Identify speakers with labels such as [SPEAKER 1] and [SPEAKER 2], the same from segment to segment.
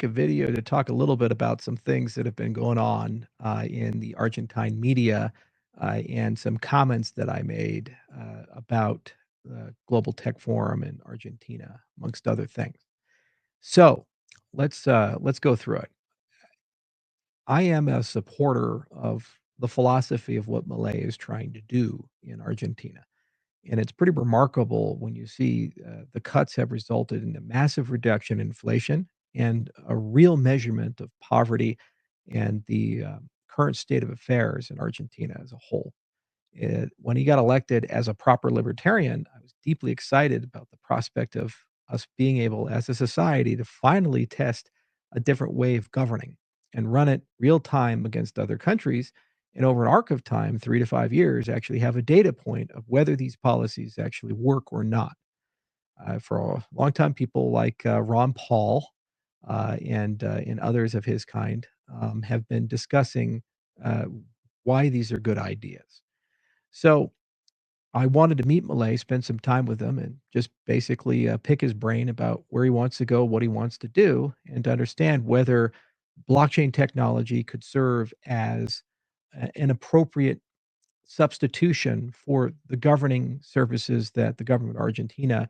[SPEAKER 1] a video to talk a little bit about some things that have been going on in the Argentine media and some comments that I made about the Global Tech Forum in Argentina, amongst other things. So let's go through it. I am a supporter of the philosophy of what Milei is trying to do in Argentina. And it's pretty remarkable when you see the cuts have resulted in a massive reduction in inflation and a real measurement of poverty and the current state of affairs in Argentina as a whole. When he got elected as a proper libertarian, I was deeply excited about the prospect of us being able, as a society, to finally test a different way of governing and run it real time against other countries. And over an arc of time, 3 to 5 years, actually have a data point of whether these policies actually work or not. For a long time, people like Ron Paul and others of his kind have been discussing uh, why these are good ideas. So I wanted to meet Malay, spend some time with him, and just basically pick his brain about where he wants to go, what he wants to do, and to understand whether blockchain technology could serve as an appropriate substitution for the governing services that the government of Argentina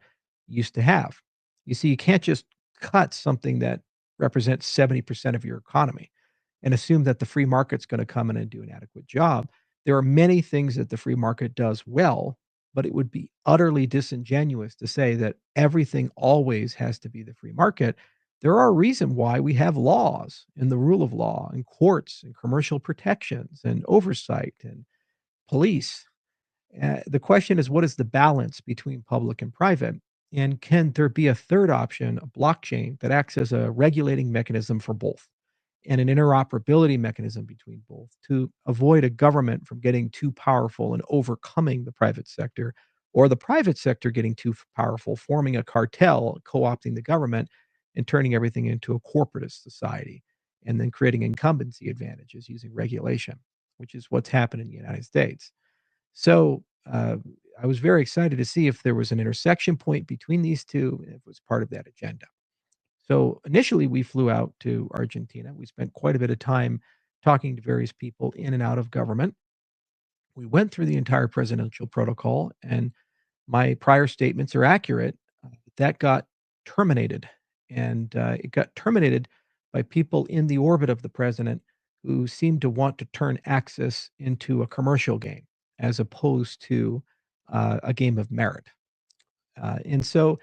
[SPEAKER 1] used to have. You see, you can't just cut something that represents 70% of your economy and assume that the free market's going to come in and do an adequate job. There are many things that the free market does well, but it would be utterly disingenuous to say that everything always has to be the free market. There are a reason why we have laws and the rule of law and courts and commercial protections and oversight and police. The question is, what is the balance between public and private? And can there be a third option, a blockchain, that acts as a regulating mechanism for both and an interoperability mechanism between both to avoid a government from getting too powerful and overcoming the private sector, or the private sector getting too powerful, forming a cartel, co opting the government, and turning everything into a corporatist society, and then creating incumbency advantages using regulation, which is what's happened in the United States. So, I was very excited to see if there was an intersection point between these 2, and if it was part of that agenda. So, initially, we flew out to Argentina. We spent quite a bit of time talking to various people in and out of government. We went through the entire presidential protocol, and my prior statements are accurate. That got terminated, and it got terminated by people in the orbit of the president who seemed to want to turn Axis into a commercial game as opposed to a game of merit. And so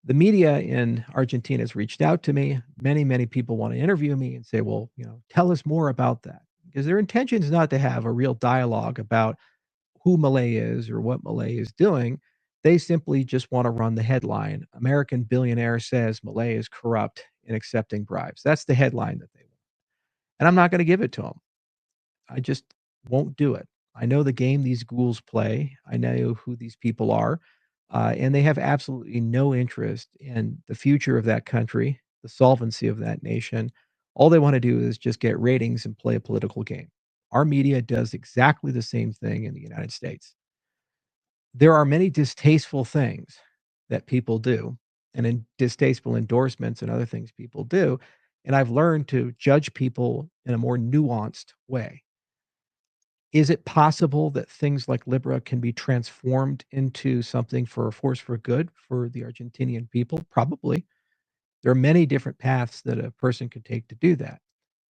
[SPEAKER 1] the media in Argentina has reached out to me. Many, many people want to interview me and say, well, tell us more about that. Because their intention is not to have a real dialogue about who Malay is or what Malay is doing. They simply just want to run the headline. American billionaire says Malay is corrupt in accepting bribes. That's the headline that they want. And I'm not going to give it to them. I just won't do it. I know the game these ghouls play. I know who these people are. And they have absolutely no interest in the future of that country, the solvency of that nation. All they want to do is just get ratings and play a political game. Our media does exactly the same thing in the United States. There are many distasteful things that people do, and distasteful endorsements and other things people do. And I've learned to judge people in a more nuanced way. Is it possible that things like Libra can be transformed into something for a force for good for the Argentinian people? Probably. There are many different paths that a person could take to do that.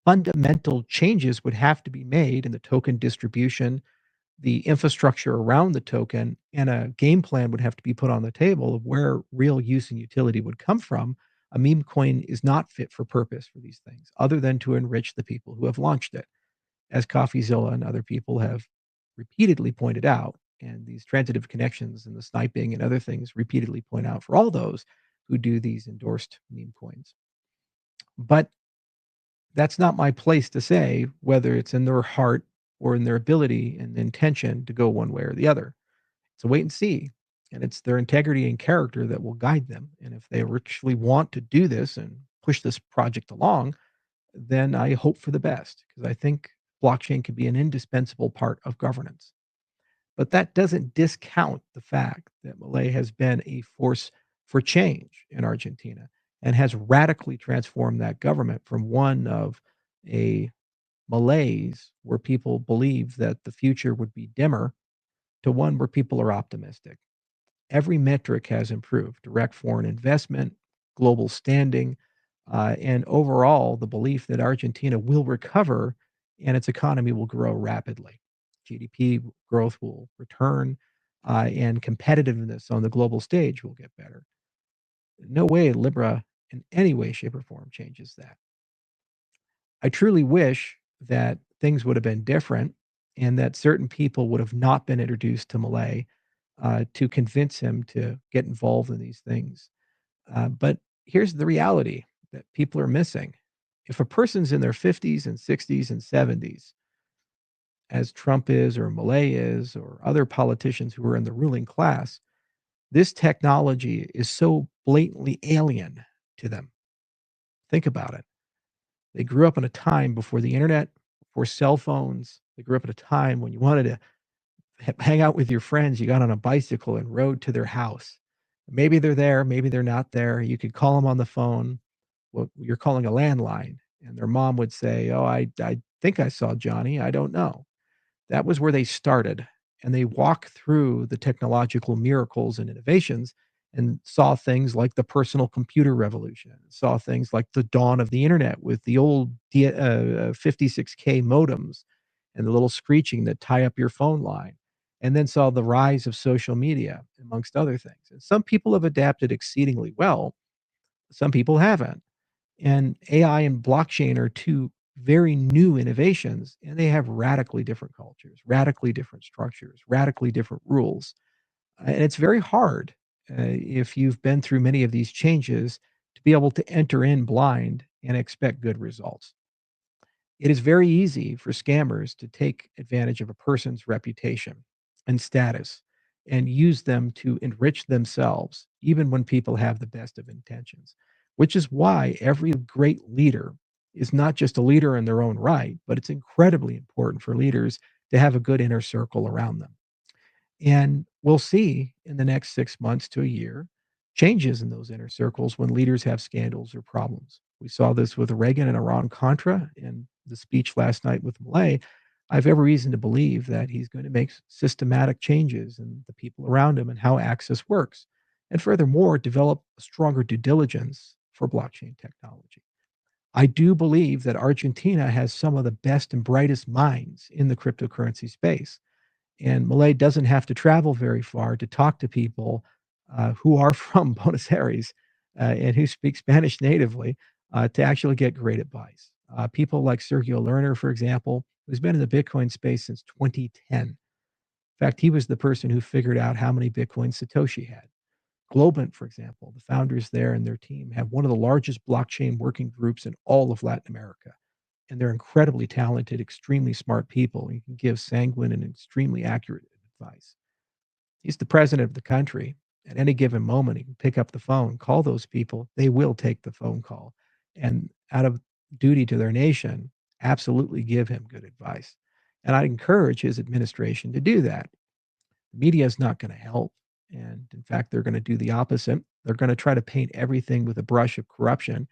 [SPEAKER 1] Fundamental changes would have to be made in the token distribution, the infrastructure around the token, and a game plan would have to be put on the table of where real use and utility would come from. A meme coin is not fit for purpose for these things, other than to enrich the people who have launched it, as CoffeeZilla and other people have repeatedly pointed out, and these transitive connections and the sniping and other things repeatedly point out for all those who do these endorsed meme coins. But that's not my place to say whether it's in their heart or in their ability and intention to go one way or the other. It's a wait and see. And it's their integrity and character that will guide them. And if they actually want to do this and push this project along, then I hope for the best because I think blockchain can be an indispensable part of governance. But that doesn't discount the fact that Malay has been a force for change in Argentina. and has radically transformed that government from one of a malaise where people believe that the future would be dimmer to one where people are optimistic. Every metric has improved: direct foreign investment, global standing, and overall, the belief that Argentina will recover and its economy will grow rapidly. GDP growth will return, and competitiveness on the global stage will get better. No way Libra in any way, shape, or form changes that. I truly wish that things would have been different and that certain people would have not been introduced to Malay to convince him to get involved in these things. But here's the reality that people are missing. If a person's in their 50s and 60s and 70s, as Trump is, or Malay is, or other politicians who are in the ruling class, this technology is so blatantly alien to them. Think about it. They grew up in a time before the internet, before cell phones. They grew up at a time when you wanted to hang out with your friends. You got on a bicycle and rode to their house. Maybe they're there, maybe they're not there. You could call them on the phone. Well, you're calling a landline, and their mom would say, "Oh, I think I saw Johnny. I don't know." That was where they started, and they walked through the technological miracles and innovations and saw things like the personal computer revolution, saw things like the dawn of the internet with the old 56K modems and the little screeching that tie up your phone line, and then saw the rise of social media, amongst other things. And some people have adapted exceedingly well, some people haven't. And AI and blockchain are two very new innovations, and they have radically different cultures, radically different structures, radically different rules. And it's very hard, if you've been through many of these changes, to be able to enter in blind and expect good results. It is very easy for scammers to take advantage of a person's reputation and status and use them to enrich themselves, even when people have the best of intentions, which is why every great leader is not just a leader in their own right, but it's incredibly important for leaders to have a good inner circle around them. And we'll see in the next 6 months to a year changes in those inner circles when leaders have scandals or problems. We saw this with Reagan and Iran-Contra and the speech last night with Malay. I have every reason to believe that he's going to make systematic changes in the people around him and how access works. And furthermore, develop a stronger due diligence for blockchain technology. I do believe that Argentina has some of the best and brightest minds in the cryptocurrency space. And Malay doesn't have to travel very far to talk to people who are from Buenos Aires and who speak Spanish natively to actually get great advice. People like Sergio Lerner, for example, who's been in the Bitcoin space since 2010. In fact, he was the person who figured out how many Bitcoins Satoshi had. Globant, for example, the founders there and their team have one of the largest blockchain working groups in all of Latin America, and they're incredibly talented, extremely smart people. You can give sanguine and extremely accurate advice. He's the president of the country. At any given moment, he can pick up the phone, call those people. They will take the phone call. And out of duty to their nation, absolutely give him good advice. And I'd encourage his administration to do that. The media is not going to help. And in fact, they're going to do the opposite. They're going to try to paint everything with a brush of corruption,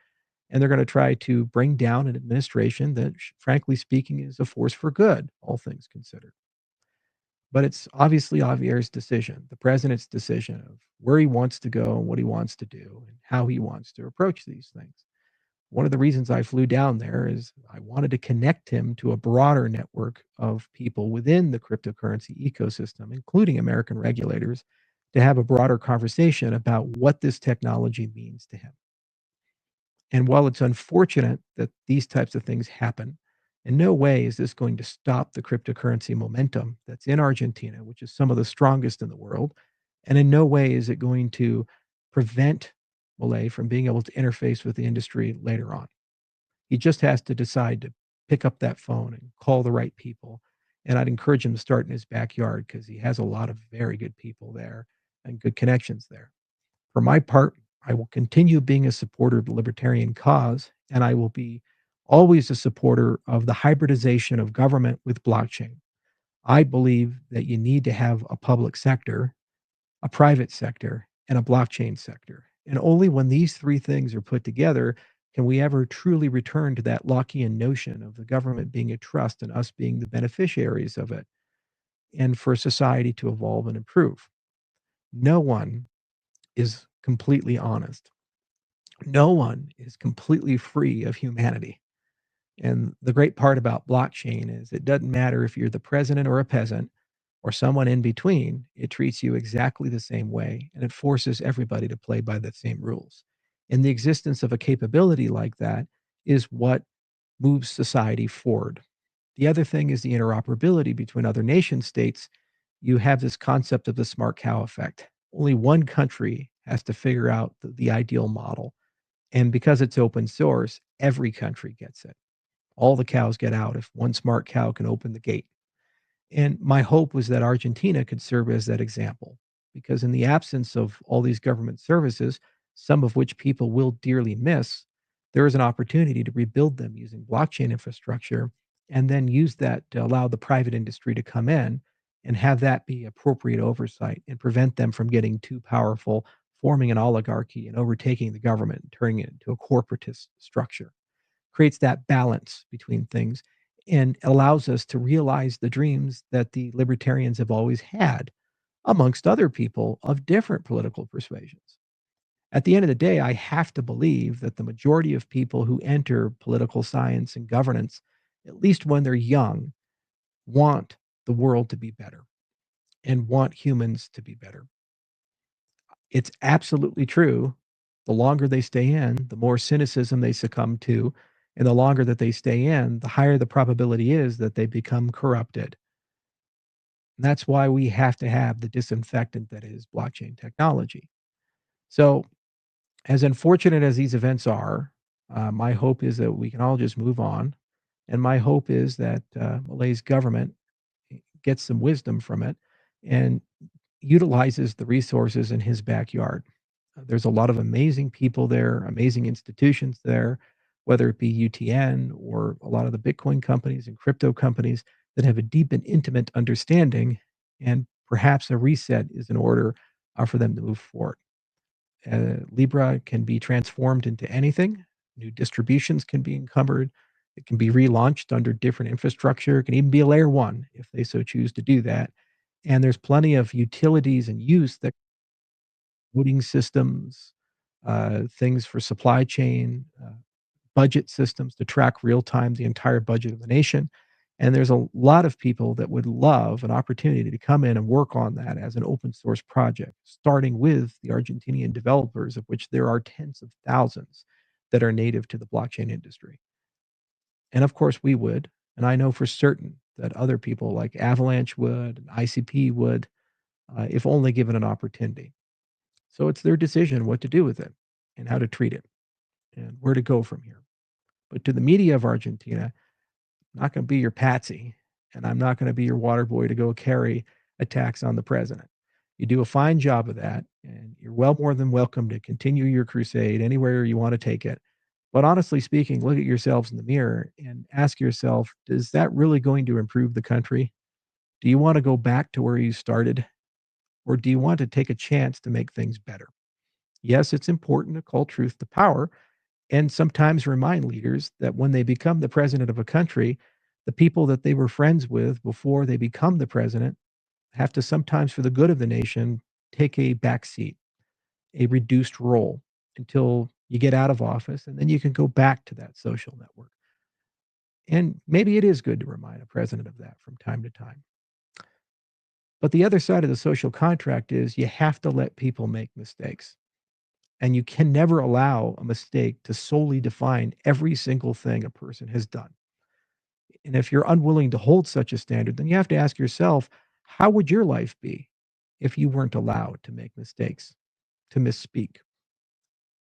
[SPEAKER 1] and they're going to try to bring down an administration that, frankly speaking, is a force for good, all things considered. But it's obviously Javier's decision, the president's decision of where he wants to go and what he wants to do and how he wants to approach these things. One of the reasons I flew down there is I wanted to connect him to a broader network of people within the cryptocurrency ecosystem, including American regulators, to have a broader conversation about what this technology means to him. And while it's unfortunate that these types of things happen, in no way is this going to stop the cryptocurrency momentum that's in Argentina, which is some of the strongest in the world. And in no way is it going to prevent Malay from being able to interface with the industry later on. He just has to decide to pick up that phone and call the right people. And I'd encourage him to start in his backyard because he has a lot of very good people there and good connections there. For my part, I will continue being a supporter of the libertarian cause, and I will be always a supporter of the hybridization of government with blockchain. I believe that you need to have a public sector, a private sector, and a blockchain sector. And only when these three things are put together can we ever truly return to that Lockean notion of the government being a trust and us being the beneficiaries of it, and for society to evolve and improve. No one is completely honest. No one is completely free of humanity. And the great part about blockchain is it doesn't matter if you're the president or a peasant or someone in between, it treats you exactly the same way and it forces everybody to play by the same rules. And the existence of a capability like that is what moves society forward. The other thing is the interoperability between other nation states. You have this concept of the smart cow effect. Only one country has to figure out the ideal model. And because it's open source, every country gets it. All the cows get out if one smart cow can open the gate. And my hope was that Argentina could serve as that example, because in the absence of all these government services, some of which people will dearly miss, there is an opportunity to rebuild them using blockchain infrastructure and then use that to allow the private industry to come in and have that be appropriate oversight and prevent them from getting too powerful, forming an oligarchy and overtaking the government and turning it into a corporatist structure. Creates that balance between things and allows us to realize the dreams that the libertarians have always had, amongst other people of different political persuasions. At the end of the day, I have to believe that the majority of people who enter political science and governance, at least when they're young, want the world to be better and want humans to be better. It's absolutely true. The longer they stay in, the more cynicism they succumb to, and the longer that they stay in, the higher the probability is that they become corrupted. And that's why we have to have the disinfectant that is blockchain technology. So, as unfortunate as these events are, my hope is that we can all just move on. And my hope is that Malay's government gets some wisdom from it and utilizes the resources in his backyard. There's a lot of amazing people there, amazing institutions there, whether it be UTN or a lot of the Bitcoin companies and crypto companies that have a deep and intimate understanding, and perhaps a reset is in order for them to move forward. Libra can be transformed into anything. New distributions can be encumbered. It can be relaunched under different infrastructure. It can even be a layer one if they so choose to do that. And there's plenty of utilities and use that voting systems, things for supply chain, budget systems to track real time the entire budget of the nation. And there's a lot of people that would love an opportunity to come in and work on that as an open source project, starting with the Argentinian developers, of which there are tens of thousands that are native to the blockchain industry. And of course, we would. And I know for certain that other people like Avalanche would, and ICP would, if only given an opportunity. So it's their decision what to do with it and how to treat it and where to go from here. But to the media of Argentina, I'm not going to be your patsy, and I'm not going to be your water boy to go carry attacks on the president. You do a fine job of that, and you're well more than welcome to continue your crusade anywhere you want to take it. But honestly speaking, look at yourselves in the mirror and ask yourself, is that really going to improve the country? Do you want to go back to where you started? Or do you want to take a chance to make things better? Yes, it's important to call truth to power and sometimes remind leaders that when they become the president of a country, the people that they were friends with before they become the president have to sometimes, for the good of the nation, take a back seat, a reduced role until you get out of office, and then you can go back to that social network. And maybe it is good to remind a president of that from time to time. But the other side of the social contract is you have to let people make mistakes. And you can never allow a mistake to solely define every single thing a person has done. And if you're unwilling to hold such a standard, then you have to ask yourself, how would your life be if you weren't allowed to make mistakes, to misspeak,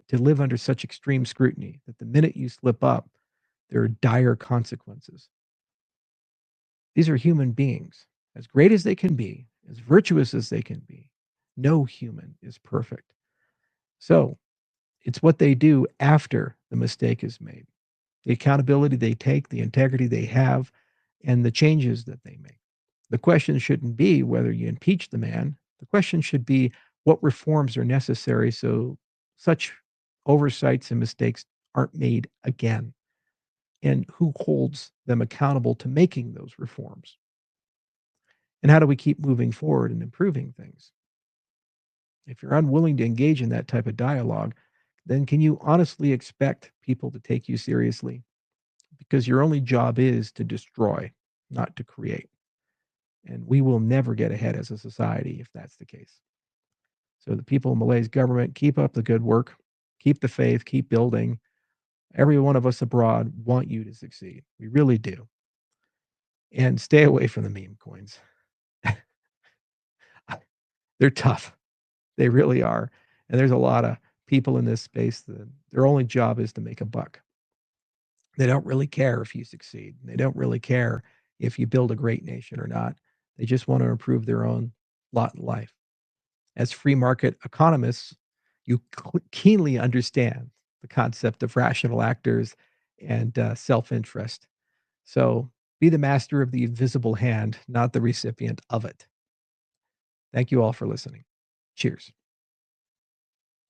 [SPEAKER 1] to live under such extreme scrutiny that the minute you slip up, there are dire consequences? These are human beings, as great as they can be, as virtuous as they can be. No human is perfect. So it's what they do after the mistake is made, the accountability they take, the integrity they have, and the changes that they make. The question shouldn't be whether you impeach the man. The question should be what reforms are necessary so such oversights and mistakes aren't made again? And who holds them accountable to making those reforms? And how do we keep moving forward and improving things? If you're unwilling to engage in that type of dialogue, then can you honestly expect people to take you seriously? Because your only job is to destroy, not to create. And we will never get ahead as a society if that's the case. So, the people of Malay's government, keep up the good work, keep the faith, keep building. Every one of us abroad want you to succeed. We really do. And stay away from the meme coins. They're tough. They really are. And there's a lot of people in this space that their only job is to make a buck. They don't really care if you succeed. They don't really care if you build a great nation or not. They just want to improve their own lot in life. As free market economists, you keenly understand the concept of rational actors and self interest. So be the master of the invisible hand, not the recipient of it. Thank you all for listening. Cheers.